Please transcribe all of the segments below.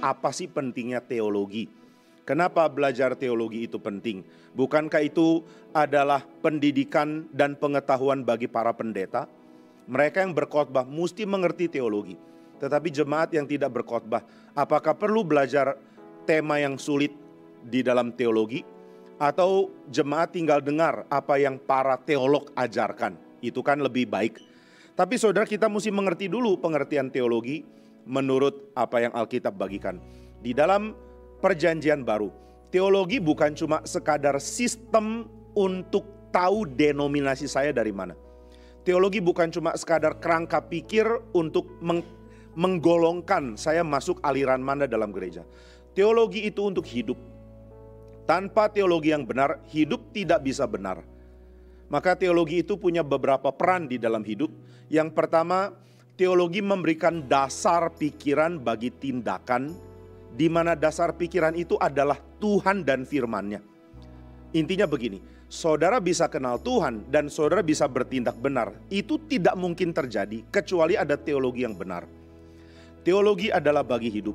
apa sih pentingnya teologi? Kenapa belajar teologi itu penting? Bukankah itu adalah pendidikan dan pengetahuan bagi para pendeta? Mereka yang berkhotbah mesti mengerti teologi. Tetapi jemaat yang tidak berkhotbah, apakah perlu belajar tema yang sulit di dalam teologi? Atau jemaat tinggal dengar apa yang para teolog ajarkan? Itu kan lebih baik. Tapi saudara, kita mesti mengerti dulu pengertian teologi menurut apa yang Alkitab bagikan. Di dalam Perjanjian Baru, teologi bukan cuma sekadar sistem untuk tahu denominasi saya dari mana. Teologi bukan cuma sekadar kerangka pikir untuk menggolongkan saya masuk aliran mana dalam gereja. Teologi itu untuk hidup. Tanpa teologi yang benar, hidup tidak bisa benar. Maka teologi itu punya beberapa peran di dalam hidup. Yang pertama, teologi memberikan dasar pikiran bagi tindakan, di mana dasar pikiran itu adalah Tuhan dan firman-Nya. Intinya begini, saudara bisa kenal Tuhan dan saudara bisa bertindak benar. Itu tidak mungkin terjadi kecuali ada teologi yang benar. Teologi adalah bagi hidup.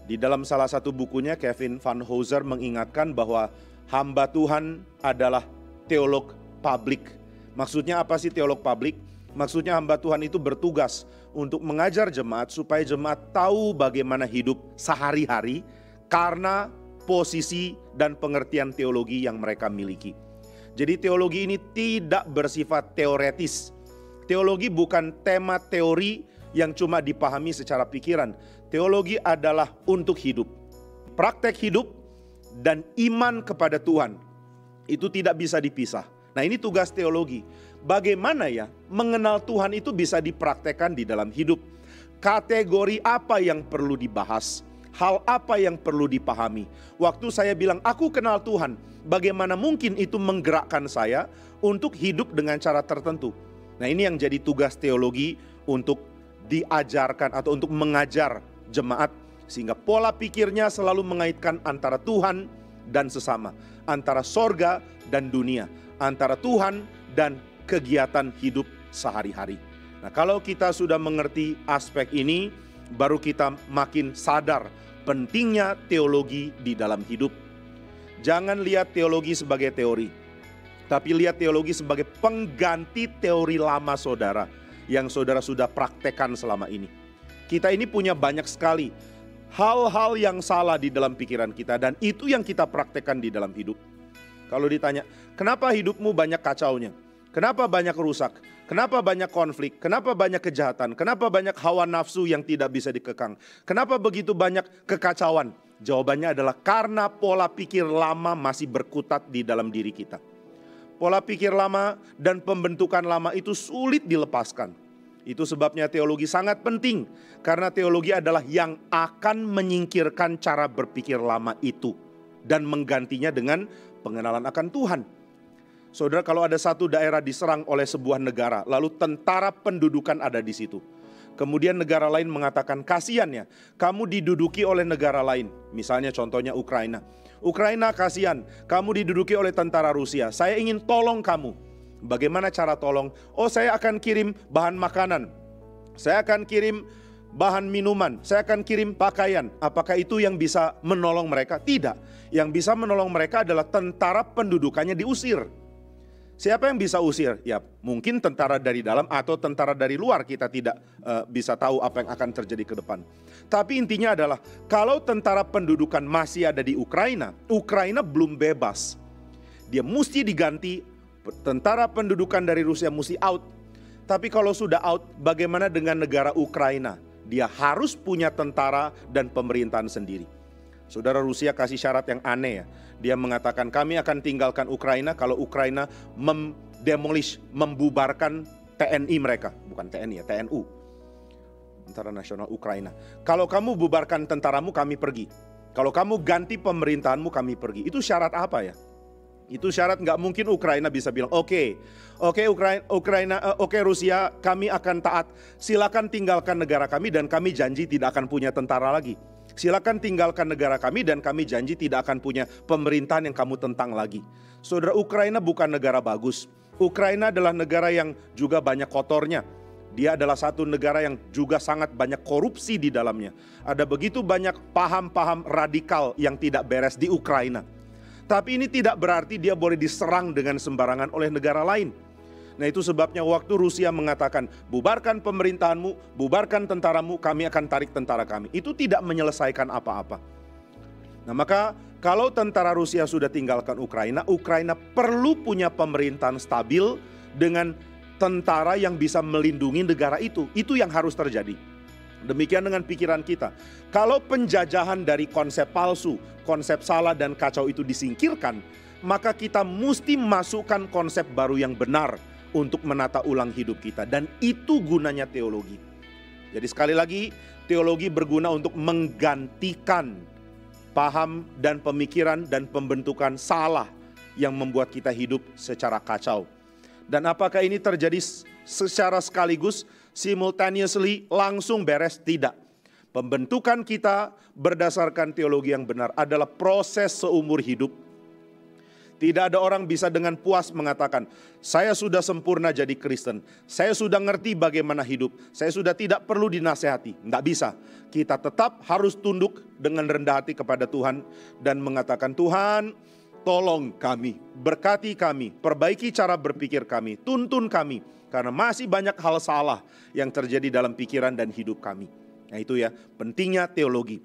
Di dalam salah satu bukunya, Kevin Van Hooser mengingatkan bahwa hamba Tuhan adalah teolog publik. Maksudnya apa sih teolog publik? Maksudnya hamba Tuhan itu bertugas untuk mengajar jemaat supaya jemaat tahu bagaimana hidup sehari-hari karena posisi dan pengertian teologi yang mereka miliki. Jadi teologi ini tidak bersifat teoretis. Teologi bukan tema teori yang cuma dipahami secara pikiran. Teologi adalah untuk hidup. Praktek hidup dan iman kepada Tuhan itu tidak bisa dipisah. Nah, ini tugas teologi. Bagaimana ya mengenal Tuhan itu bisa dipraktekkan di dalam hidup? Kategori apa yang perlu dibahas? Hal apa yang perlu dipahami? Waktu saya bilang aku kenal Tuhan, bagaimana mungkin itu menggerakkan saya untuk hidup dengan cara tertentu? Nah, ini yang jadi tugas teologi untuk diajarkan atau untuk mengajar jemaat, sehingga pola pikirnya selalu mengaitkan antara Tuhan dan sesama, antara sorga dan dunia, antara Tuhan dan kegiatan hidup sehari-hari. Nah, kalau kita sudah mengerti aspek ini, baru kita makin sadar pentingnya teologi di dalam hidup. Jangan lihat teologi sebagai teori, tapi lihat teologi sebagai pengganti teori lama saudara yang saudara sudah praktekkan selama ini. Kita ini punya banyak sekali hal-hal yang salah di dalam pikiran kita, dan itu yang kita praktekkan di dalam hidup. Kalau ditanya, kenapa hidupmu banyak kacaunya? Kenapa banyak rusak? Kenapa banyak konflik? Kenapa banyak kejahatan? Kenapa banyak hawa nafsu yang tidak bisa dikekang? Kenapa begitu banyak kekacauan? Jawabannya adalah karena pola pikir lama masih berkutat di dalam diri kita. Pola pikir lama dan pembentukan lama itu sulit dilepaskan. Itu sebabnya teologi sangat penting. Karena teologi adalah yang akan menyingkirkan cara berpikir lama itu dan menggantinya dengan pengenalan akan Tuhan. Saudara, kalau ada satu daerah diserang oleh sebuah negara, lalu tentara pendudukan ada di situ. Kemudian negara lain mengatakan, kasihan ya, kamu diduduki oleh negara lain. Misalnya contohnya Ukraina. Ukraina kasihan, kamu diduduki oleh tentara Rusia. Saya ingin tolong kamu. Bagaimana cara tolong? Oh, saya akan kirim bahan makanan. Saya akan kirim bahan minuman. Saya akan kirim pakaian. Apakah itu yang bisa menolong mereka? Tidak. Yang bisa menolong mereka adalah tentara pendudukannya diusir. Siapa yang bisa usir? Ya, mungkin tentara dari dalam atau tentara dari luar, kita tidak bisa tahu apa yang akan terjadi ke depan. Tapi intinya adalah kalau tentara pendudukan masih ada di Ukraina, Ukraina belum bebas. Dia mesti diganti, tentara pendudukan dari Rusia mesti out. Tapi kalau sudah out, bagaimana dengan negara Ukraina? Dia harus punya tentara dan pemerintahan sendiri. Saudara, Rusia kasih syarat yang aneh ya. Dia mengatakan kami akan tinggalkan Ukraina kalau Ukraina demolish, membubarkan TNI mereka. Bukan TNI ya, TNU. Tentara Nasional Ukraina. Kalau kamu bubarkan tentaramu, kami pergi. Kalau kamu ganti pemerintahanmu, kami pergi. Itu syarat apa ya? Itu syarat nggak mungkin Ukraina bisa bilang, oke Rusia, kami akan taat. Silakan tinggalkan negara kami dan kami janji tidak akan punya tentara lagi. Silakan tinggalkan negara kami dan kami janji tidak akan punya pemerintahan yang kamu tentang lagi. Saudara, Ukraina bukan negara bagus. Ukraina adalah negara yang juga banyak kotornya. Dia adalah satu negara yang juga sangat banyak korupsi di dalamnya. Ada begitu banyak paham-paham radikal yang tidak beres di Ukraina. Tapi ini tidak berarti dia boleh diserang dengan sembarangan oleh negara lain. Nah, itu sebabnya waktu Rusia mengatakan, bubarkan pemerintahanmu, bubarkan tentaramu, kami akan tarik tentara kami. Itu tidak menyelesaikan apa-apa. Nah, maka kalau tentara Rusia sudah tinggalkan Ukraina, Ukraina perlu punya pemerintahan stabil dengan tentara yang bisa melindungi negara itu. Itu yang harus terjadi. Demikian dengan pikiran kita. Kalau penjajahan dari konsep palsu, konsep salah dan kacau itu disingkirkan, maka kita mesti masukkan konsep baru yang benar untuk menata ulang hidup kita. Dan itu gunanya teologi. Jadi sekali lagi, teologi berguna untuk menggantikan paham dan pemikiran dan pembentukan salah yang membuat kita hidup secara kacau. Dan apakah ini terjadi secara sekaligus, simultaneously, langsung beres? Tidak. Pembentukan kita berdasarkan teologi yang benar adalah proses seumur hidup. Tidak ada orang bisa dengan puas mengatakan, saya sudah sempurna jadi Kristen, saya sudah ngerti bagaimana hidup, saya sudah tidak perlu dinasehati. Nggak bisa. Kita tetap harus tunduk dengan rendah hati kepada Tuhan dan mengatakan, Tuhan, tolong kami, berkati kami, perbaiki cara berpikir kami, tuntun kami. Karena masih banyak hal salah yang terjadi dalam pikiran dan hidup kami. Nah itu ya, pentingnya teologi.